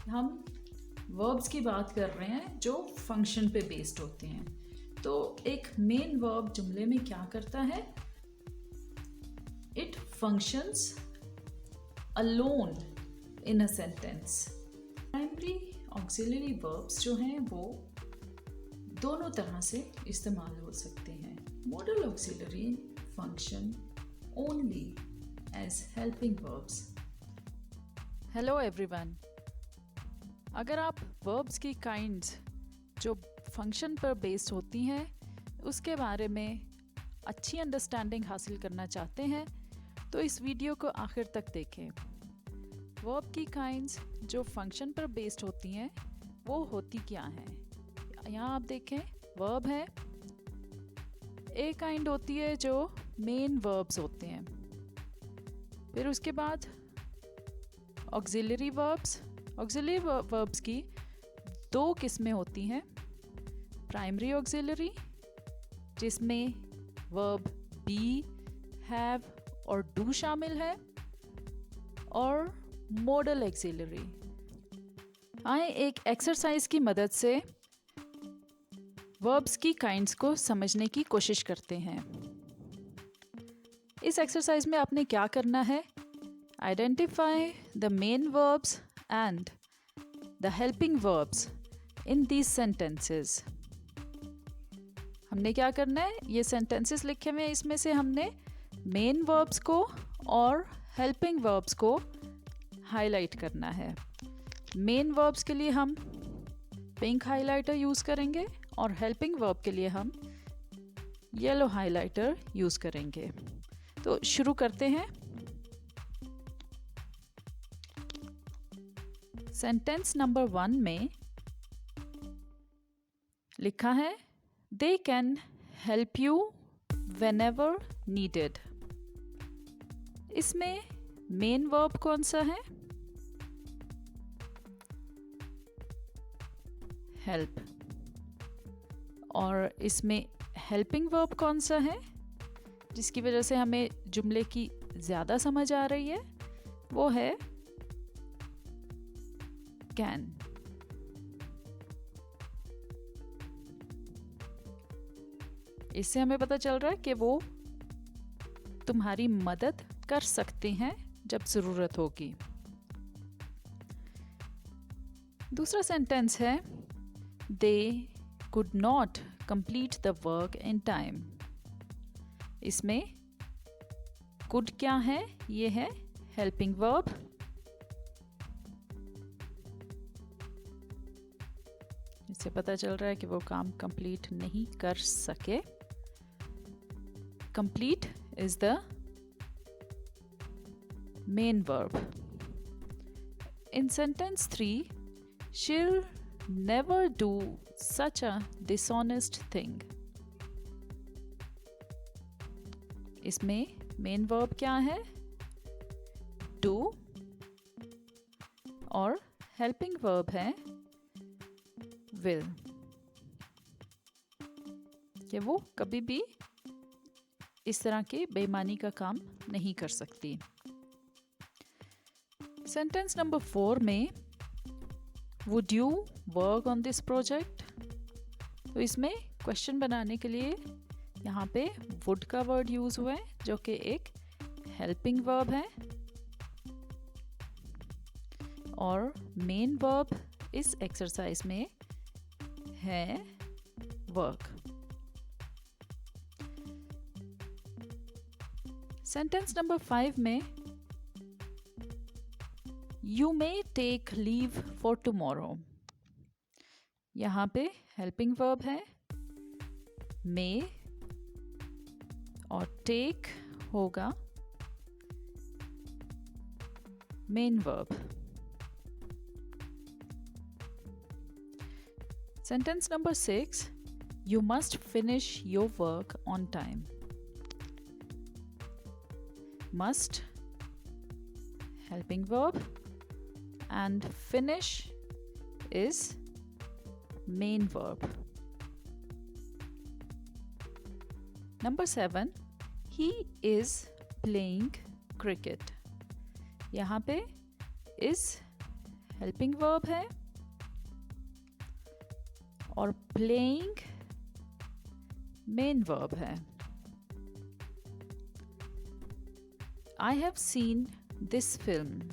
हम वर्ब्स की बात कर रहे हैं जो फंक्शन पे बेस्ड होते हैं। तो एक मेन वर्ब जुमले में क्या करता है? It functions alone in a sentence. Primary auxiliary verbs जो हैं वो दोनों तरह से इस्तेमाल हो सकते हैं। Modal auxiliary function only as helping verbs. Hello everyone, अगर आप वर्ब्स की काइंड्स जो फंक्शन पर बेस्ड होती हैं उसके बारे में अच्छी अंडरस्टैंडिंग हासिल करना चाहते हैं तो इस वीडियो को आखिर तक देखें। वर्ब की काइंड्स जो फंक्शन पर बेस्ड होती हैं वो होती क्या हैं? यहाँ आप देखें, वर्ब है, एक काइंड होती है जो मेन वर्ब्स होते हैं। फिर उसके बाद ऑक्सिलरी वर्ब्स। ऑक्सिलरी वर्ब्स की दो किस्में होती हैं। प्राइमरी ऑक्सिलरी जिसमें वर्ब बी, हैव और डू शामिल है, और मॉडल ऑक्सिलरी। आए एक एक्सरसाइज की मदद से वर्ब्स की काइंड्स को समझने की कोशिश करते हैं। इस एक्सरसाइज में आपने क्या करना है? Identify the main verbs and the helping verbs in these sentences। हमने क्या करना है? ये sentences लिखे हुए हैं, इसमें से हमने main verbs को और helping verbs को highlight करना है। main verbs के लिए हम pink highlighter यूज़ करेंगे और helping verb के लिए हम yellow highlighter यूज़ करेंगे। तो शुरू करते हैं। सेंटेंस नंबर 1 में लिखा है they can help you when ever needed. इसमें मेन वर्ब कौन सा है? हेल्प। और इसमें हेल्पिंग वर्ब कौन सा है जिसकी वजह से हमें जुमले की ज़्यादा समझ आ रही है? वो है कैन। इससे हमें पता चल रहा है कि वो तुम्हारी मदद कर सकते हैं जब ज़रूरत होगी। दूसरा सेंटेंस है they could not complete the work in time. इसमें कुड क्या है? ये है हेल्पिंग वर्ब। इससे पता चल रहा है कि वो काम कंप्लीट नहीं कर सके। Complete is the main verb. In sentence 3, she'll never do such a dishonest thing। इसमें मेन वर्ब क्या है? डू, और हेल्पिंग वर्ब है विल। कि वो कभी भी इस तरह के बेईमानी का काम नहीं कर सकती। सेंटेंस नंबर 4 में would you work on this project. तो इसमें क्वेश्चन बनाने के लिए यहाँ पे वुड का वर्ड यूज हुआ है जो कि एक हेल्पिंग वर्ब है, और मेन वर्ब इस एक्सरसाइज में है वर्क। सेंटेंस नंबर 5 में you may take leave for tomorrow. यहाँ पे हेल्पिंग वर्ब है मे, और टेक होगा main verb. Sentence number 6, you must finish your work on time। Must, helping verb, and finish is main verb। Number 7, he is playing cricket। यहाँ पे is helping verb है और playing main verb है। I have seen this film,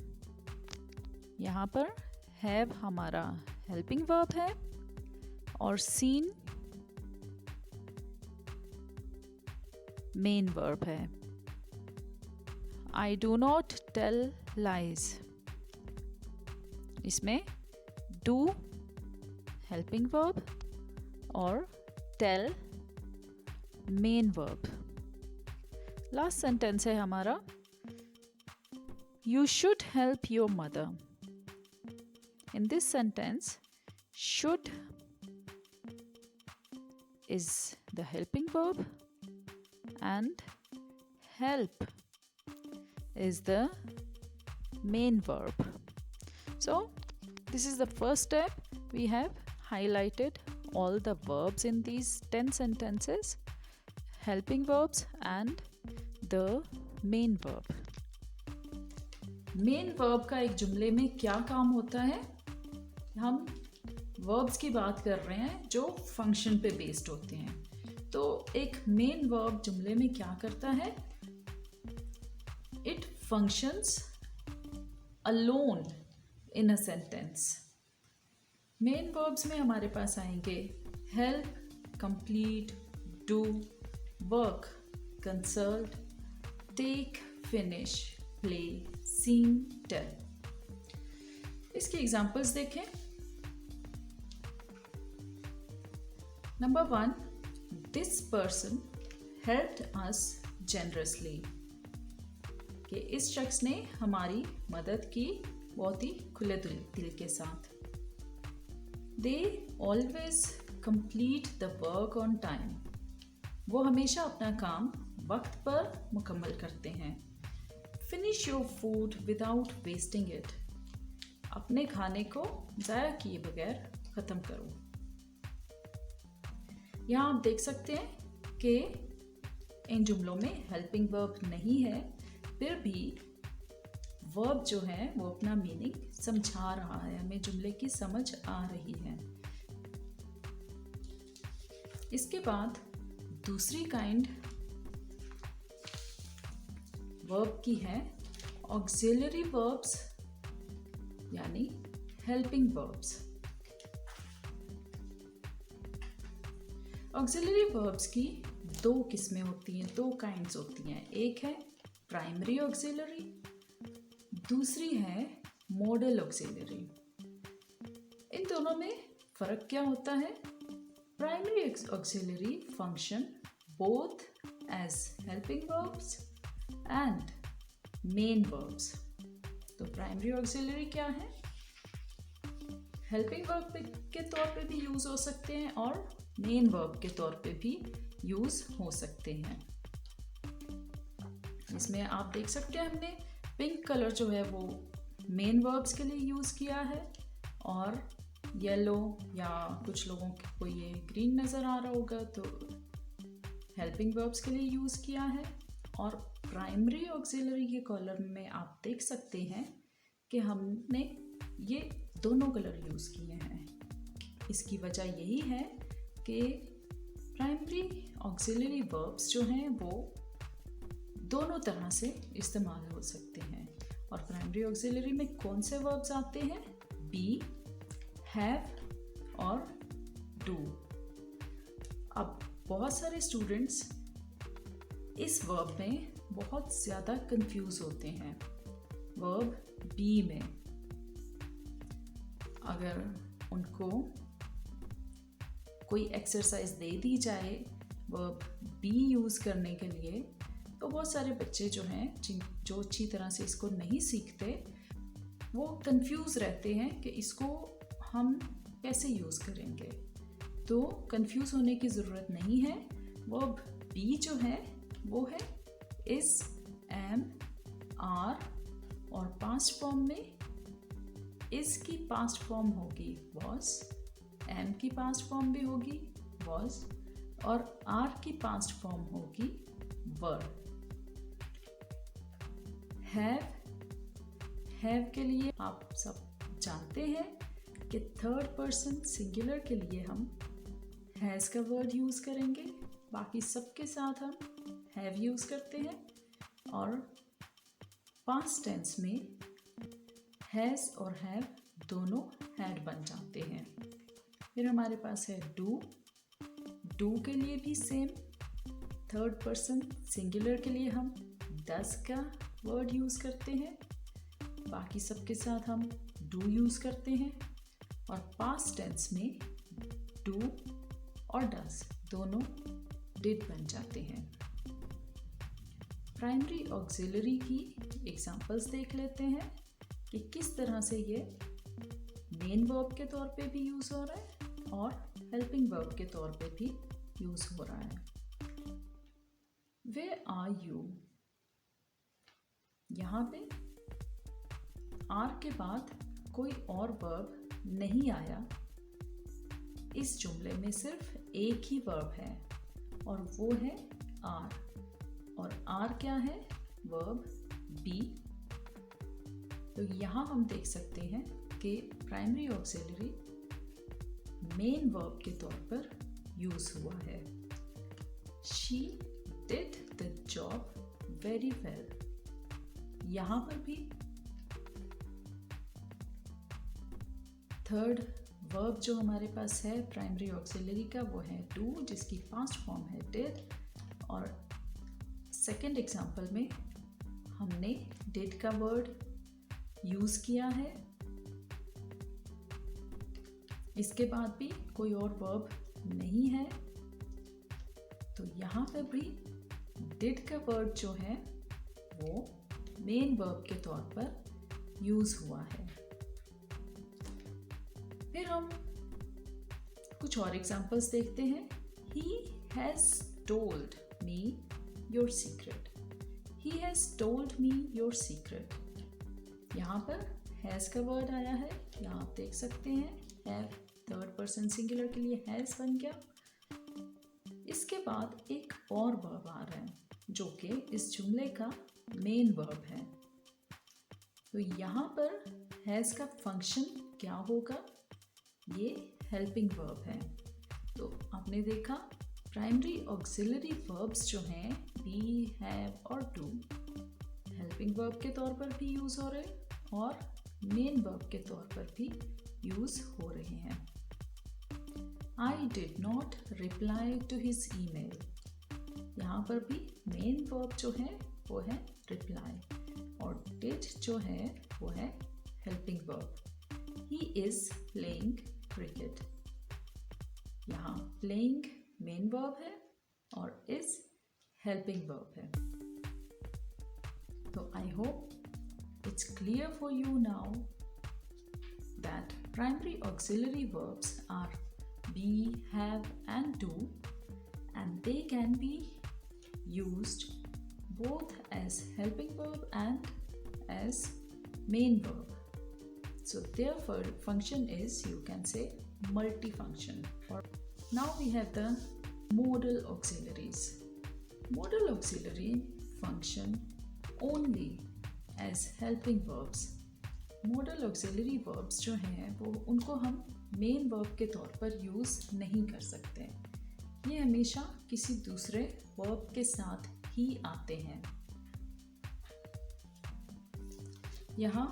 यहाँ पर have हमारा helping verb है और सीन मेन वर्ब है। I do not tell lies, इसमें डू हेल्पिंग वर्ब और tell main verb. Last sentence है हमारा, you should help your mother. In this sentence, should is the helping verb and help is the main verb. So, this is the first step. We have highlighted all the verbs in these 10 sentences, helping verbs and the main verb. Main verb का एक जुमले में क्या काम होता है? हम verbs की बात कर रहे हैं जो फंक्शन पे बेस्ड होते हैं। तो एक मेन वर्ब जुमले में क्या करता है? It functions alone in a sentence. Main verbs में हमारे पास आएंगे help, complete, do, work, consult, take, finish, play, seen, tell. इसके एग्जाम्पल्स देखें। Number 1, this person helped us generously, कि इस शख्स ने हमारी मदद की बहुत ही खुले दिल के साथ। They always complete the work on time, वो हमेशा अपना काम वक्त पर मुकम्मल करते हैं। Finish your food without wasting it, अपने खाने को ज़ाया किए बगैर ख़त्म करो। यहाँ आप देख सकते हैं कि इन जुमलों में हेल्पिंग वर्ब नहीं है, फिर भी वर्ब जो है वो अपना मीनिंग समझा रहा है, हमें जुमले की समझ आ रही है। इसके बाद दूसरी काइंड वर्ब की है ऑक्सिलरी वर्ब्स, यानी हेल्पिंग वर्ब्स। ऑक्सिलरी वर्ब्स की दो किस्में होती हैं, दो काइंड्स होती हैं। एक है प्राइमरी ऑक्सिलरी, दूसरी है मॉडल ऑक्सिलरी। इन दोनों में फ़र्क क्या होता है? Primary auxiliary function both as helping verbs and main verbs. तो प्राइमरी ऑक्सिलरी क्या है? हेल्पिंग वर्ब के तौर पे भी यूज़ हो सकते हैं और मेन वर्ब के तौर पे भी यूज़ हो सकते हैं। इसमें आप देख सकते हैं हमने पिंक कलर जो है वो मेन वर्ब्स के लिए यूज़ किया है और येलो या कुछ लोगों को ये ग्रीन नज़र आ रहा होगा तो हेल्पिंग वर्ब्स के लिए यूज़ किया है। और प्राइमरी ऑक्सिलरी के कॉलम में आप देख सकते हैं कि हमने ये दोनों कलर यूज़ किए हैं। इसकी वजह यही है कि प्राइमरी ऑक्सिलरी वर्ब्स जो हैं वो दोनों तरह से इस्तेमाल हो सकते हैं। और प्राइमरी ऑक्सिलरी में कौन से वर्ब्स आते हैं? बी, हैव और डू। अब बहुत सारे स्टूडेंट्स इस वर्ब में बहुत ज़्यादा कंफ्यूज होते हैं। वर्ब बी में अगर उनको कोई एक्सरसाइज दे दी जाए वर्ब बी यूज़ करने के लिए, तो बहुत सारे बच्चे जो हैं जो अच्छी तरह से इसको नहीं सीखते, वो कंफ्यूज रहते हैं कि इसको हम कैसे यूज़ करेंगे। तो कंफ्यूज होने की ज़रूरत नहीं है। वर्ब बी जो है वो है इज, एम, आर और पास्ट फॉर्म में इज की पास्ट फॉर्म होगी वॉज, एम की पास्ट फॉर्म भी होगी वॉज और आर की पास्ट फॉर्म होगी वर। हैव के लिए आप सब जानते हैं कि थर्ड पर्सन सिंगुलर के लिए हम हैज़ का वर्ड यूज़ करेंगे, बाकी सबके साथ हम हैव यूज़ करते हैं, और पास्ट टेंस में हैज़ और हैव दोनों हैड बन जाते हैं। फिर हमारे पास है डू। डू के लिए भी सेम, थर्ड पर्सन सिंगुलर के लिए हम डज का वर्ड यूज़ करते हैं, बाकी सबके साथ हम डू यूज़ करते हैं, और पास्ट टेंस में डू और डज दोनों डिड बन जाते हैं। प्राइमरी ऑक्सिलरी की एग्जांपल्स देख लेते हैं कि किस तरह से ये मेन वर्ब के तौर पे भी यूज़ हो रहा है और हेल्पिंग वर्ब के तौर पे भी यूज़ हो रहा है। Where are you? यहाँ पे आर के बाद कोई और वर्ब नहीं आया, इस जुमले में सिर्फ एक ही वर्ब है और वो है आर, और आर क्या है? Verb B. तो यहाँ हम देख सकते हैं कि प्राइमरी ऑक्सिलरी मेन वर्ब के तौर पर यूज हुआ है। She did the job very well. यहाँ पर भी थर्ड वर्ब जो हमारे पास है प्राइमरी ऑक्सिलरी का वो है डू, जिसकी पास्ट फॉर्म है डिड, और सेकंड एग्जांपल में हमने डिड का वर्ड यूज़ किया है। इसके बाद भी कोई और वर्ब नहीं है, तो यहाँ पर भी डिड का वर्ड जो है वो मेन वर्ब के तौर पर यूज़ हुआ है। फिर हम कुछ और एग्जांपल्स देखते हैं। He has told me your secret. He has told me your secret. यहाँ पर has का वर्ड आया है, यहाँ आप देख सकते हैं have थर्ड पर्सन सिंगुलर के लिए has बन गया। इसके बाद एक और वर्ब आ रहा है जो कि इस जुमले का मेन वर्ब है। तो यहाँ पर has का फंक्शन क्या होगा? ये हेल्पिंग वर्ब है। तो आपने देखा प्राइमरी ऑक्सिलरी वर्ब्स जो हैं बी, हैव और डू हेल्पिंग वर्ब के तौर पर भी यूज़ हो रहे और मेन वर्ब के तौर पर भी यूज़ हो रहे हैं। I did not reply to his email. यहाँ पर भी मेन वर्ब जो है वो है रिप्लाई और डिड जो है वो है helping verb. He is playing cricket. यहाँ प्लेइंग मेन वर्ब है और इज हेल्पिंग वर्ब है। तो I hope it's clear for you now that primary auxiliary verbs are be, have and do, and they can be used both as helping verb and as main verb. So their function is, you can say, multifunction. Or now we have the modal auxiliaries. Modal auxiliary function only as helping verbs. Model auxiliary verbs जो हैं वो उनको हम main verb के तौर पर use नहीं कर सकते। ये हमेशा किसी दूसरे वर्ब के साथ ही आते हैं। यहाँ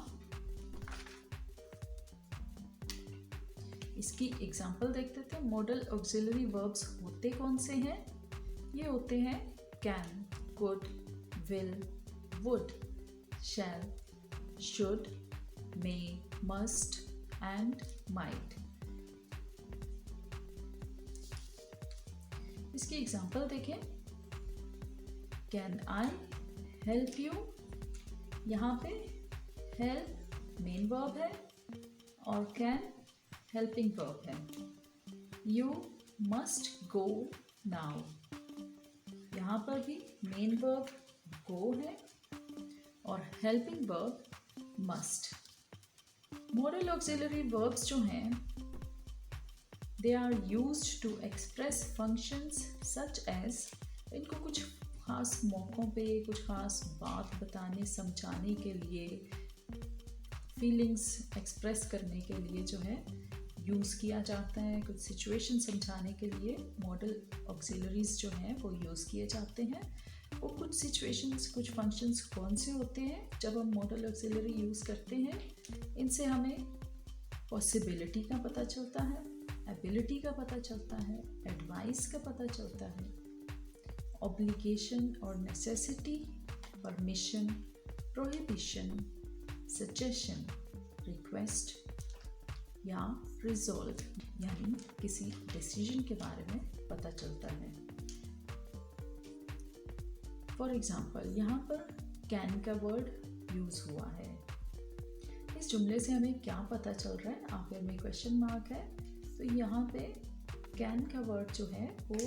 इसकी एग्जांपल देखते थे। मॉडल ऑक्सिलरी वर्ब्स होते कौन से हैं? ये होते हैं can, could, will, would, shall, should, may, must and might. इसकी एग्जांपल देखें। Can I help you? यहाँ पे help मेन वर्ब है और can हेल्पिंग वर्ब है। You must go now. यहाँ पर भी मेन वर्ब go है और helping verb must. Modal auxiliary verbs जो हैं they are used to express functions such as, इनको कुछ खास मौक़ों पे कुछ खास बात बताने समझाने के लिए, फीलिंग्स एक्सप्रेस करने के लिए जो है यूज़ किया जाता है। कुछ सिचुएशन समझाने के लिए मॉडल ऑक्सिलरीज जो हैं वो यूज़ किए जाते हैं। वो कुछ सिचुएशंस, कुछ फंक्शंस कौन से होते हैं जब हम मॉडल ऑक्सिलरी यूज़ करते हैं, इनसे हमें पॉसिबिलिटी का पता चलता है, एबिलिटी का पता चलता है, एडवाइस का पता चलता है, ऑब्लिगेशन और necessity, permission, prohibition, suggestion, request या रिजॉल्व, यानी किसी डिसीजन के बारे में पता चलता है। फॉर एग्जाम्पल, यहाँ पर कैन का वर्ड यूज़ हुआ है। इस जुमले से हमें क्या पता चल रहा है? आखिर में क्वेश्चन मार्क है, तो यहाँ पे कैन का वर्ड जो है वो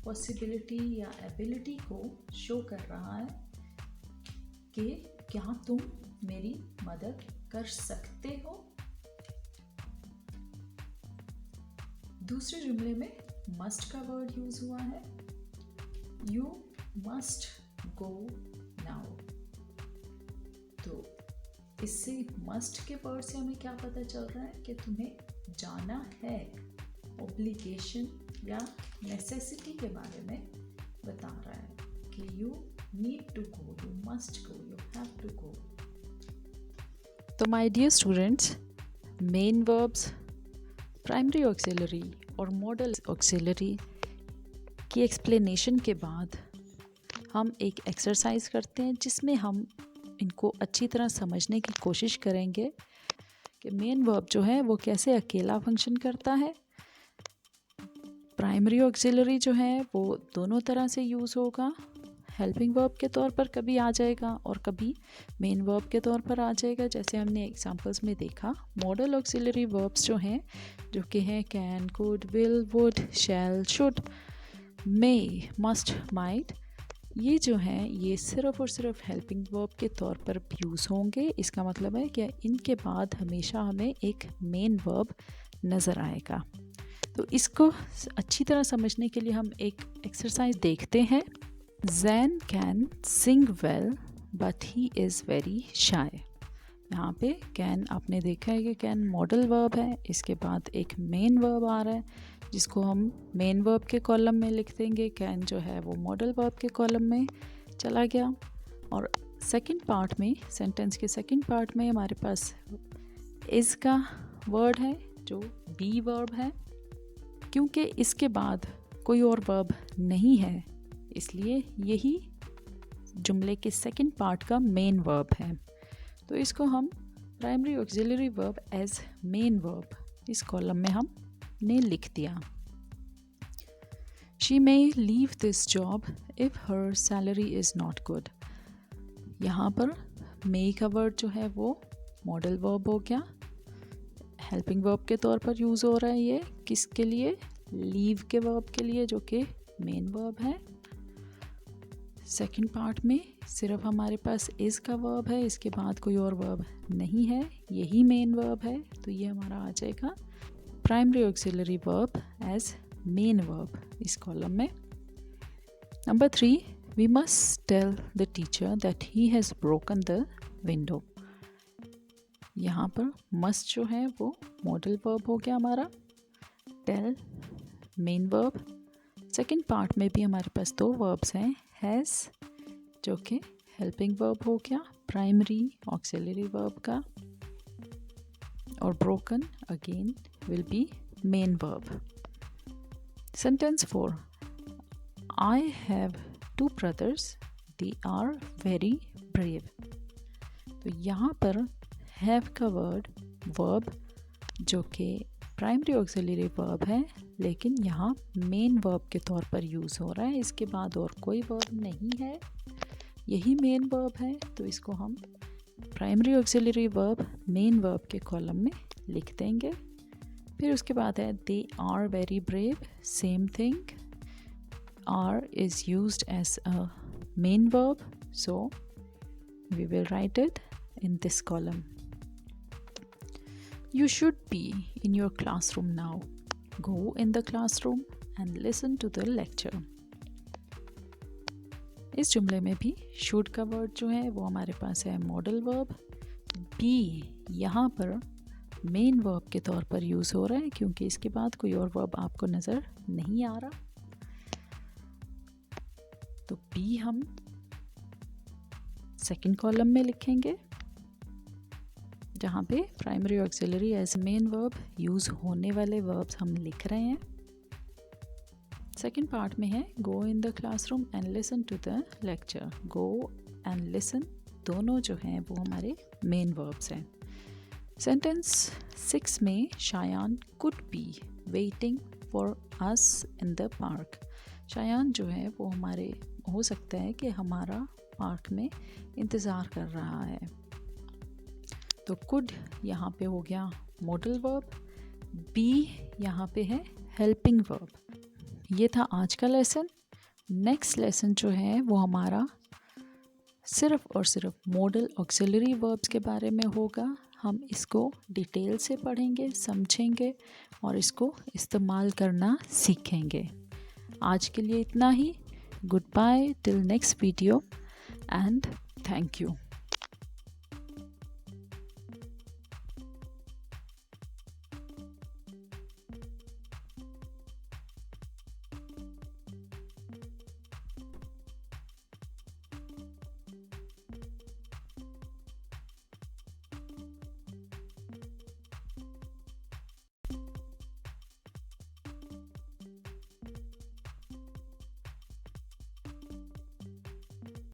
पॉसिबिलिटी या एबिलिटी को शो कर रहा है कि क्या तुम मेरी मदद कर सकते हो। दूसरे जुमले में मस्ट का वर्ड यूज हुआ है। You must go now. तो इससे मस्ट के वर्ड से हमें क्या पता चल रहा है कि तुम्हें जाना है। ऑब्लिगेशन या नेसेसिटी के बारे में बता रहा है कि you need to go, you must go, you have to go. तो my dear students, main verbs, primary auxiliary और मॉडल ऑक्सिलरी की एक्सप्लेनेशन के बाद हम एक एक्सरसाइज करते हैं जिसमें हम इनको अच्छी तरह समझने की कोशिश करेंगे कि मेन वर्ब जो है वो कैसे अकेला फंक्शन करता है, प्राइमरी ऑक्सिलरी जो है वो दोनों तरह से यूज़ होगा, हेल्पिंग वर्ब के तौर पर कभी आ जाएगा और कभी मेन वर्ब के तौर पर आ जाएगा, जैसे हमने एग्जांपल्स में देखा। मॉडल ऑक्सिलरी वर्ब्स जो हैं, जो कि हैं can, could, will, would, shall, should, may, must, might, ये जो हैं ये सिर्फ़ और सिर्फ हेल्पिंग वर्ब के तौर पर यूज़ होंगे। इसका मतलब है कि इनके बाद हमेशा हमें एक मेन वर्ब नज़र आएगा। तो इसको अच्छी तरह समझने के लिए हम एक एक्सरसाइज देखते हैं। Jain can sing well but he is very shy. यहाँ पे कैन आपने देखा है कि कैन मॉडल वर्ब है, इसके बाद एक मेन वर्ब आ रहा है जिसको हम मेन वर्ब के कॉलम में लिख देंगे। कैन जो है वो मॉडल वर्ब के कॉलम में चला गया। और सेकंड पार्ट में, सेंटेंस के सेकंड पार्ट में हमारे पास इज़ का वर्ड है जो बी वर्ब है। क्योंकि इसके बाद कोई और वर्ब नहीं है, इसलिए यही जुमले के सेकंड पार्ट का मेन वर्ब है। तो इसको हम primary auxiliary verb as main verb इस कॉलम में हमने लिख दिया। She may leave this job if her salary is not good. यहाँ पर मे का वर्ड जो है वो मॉडल वर्ब हो गया, हेल्पिंग वर्ब के तौर पर यूज़ हो रहा है। ये किसके लिए? लीव के वर्ब के लिए, जो कि मेन वर्ब है। सेकंड पार्ट में सिर्फ हमारे पास इज़ का वर्ब है, इसके बाद कोई और वर्ब नहीं है, यही मेन वर्ब है। तो ये हमारा आ जाएगा primary auxiliary verb as main verb इस कॉलम में। Number 3, we must tell the teacher that he has broken the window. यहाँ पर मस्ट जो है वो मॉडल वर्ब हो गया हमारा, tell main verb. Second part में भी हमारे पास दो वर्ब्स हैं, हैज़ जो कि हेल्पिंग वर्ब हो गया प्राइमरी ऑक्सिलरी वर्ब का, और broken again will be main verb. Sentence 4, I have 2 brothers, they are very brave। तो यहाँ पर हैव का वर्ब जो कि प्राइमरी ऑक्सिलरी वर्ब है, लेकिन यहाँ मेन वर्ब के तौर पर यूज़ हो रहा है। इसके बाद और कोई वर्ब नहीं है, यही मेन वर्ब है। तो इसको हम primary auxiliary verb main verb के कॉलम में लिख देंगे। फिर उसके बाद है they are very brave, same thing, are is used as a main verb, so we will write it in this column. You should be in your classroom now. Go in the classroom and listen to the lecture. इस जुमले में भी should का word जो है वो हमारे पास है मॉडल वर्ब, बी यहाँ पर मेन वर्ब के तौर पर यूज़ हो रहा है क्योंकि इसके बाद कोई और वर्ब आपको नज़र नहीं आ रहा। तो बी हम सेकंड कॉलम में लिखेंगे जहाँ पे primary auxiliary as main verb use होने वाले वर्ब्स हम लिख रहे हैं। सेकंड पार्ट में है go in the classroom and listen to the lecture. Go and listen दोनों जो हैं वो हमारे मेन वर्ब्स हैं। सेंटेंस 6 में Shayan could be waiting for us in the park. Shayan जो है वो हमारे हो सकता है कि हमारा पार्क में इंतज़ार कर रहा है। तो कुड यहाँ पे हो गया मॉडल वर्ब, बी यहाँ पे है हेल्पिंग वर्ब। ये था आज का लेसन। नेक्स्ट लेसन जो है वो हमारा सिर्फ और सिर्फ मॉडल ऑक्सिलरी वर्ब्स के बारे में होगा। हम इसको डिटेल से पढ़ेंगे, समझेंगे और इसको इस्तेमाल करना सीखेंगे। आज के लिए इतना ही। Good bye till next video and thank you.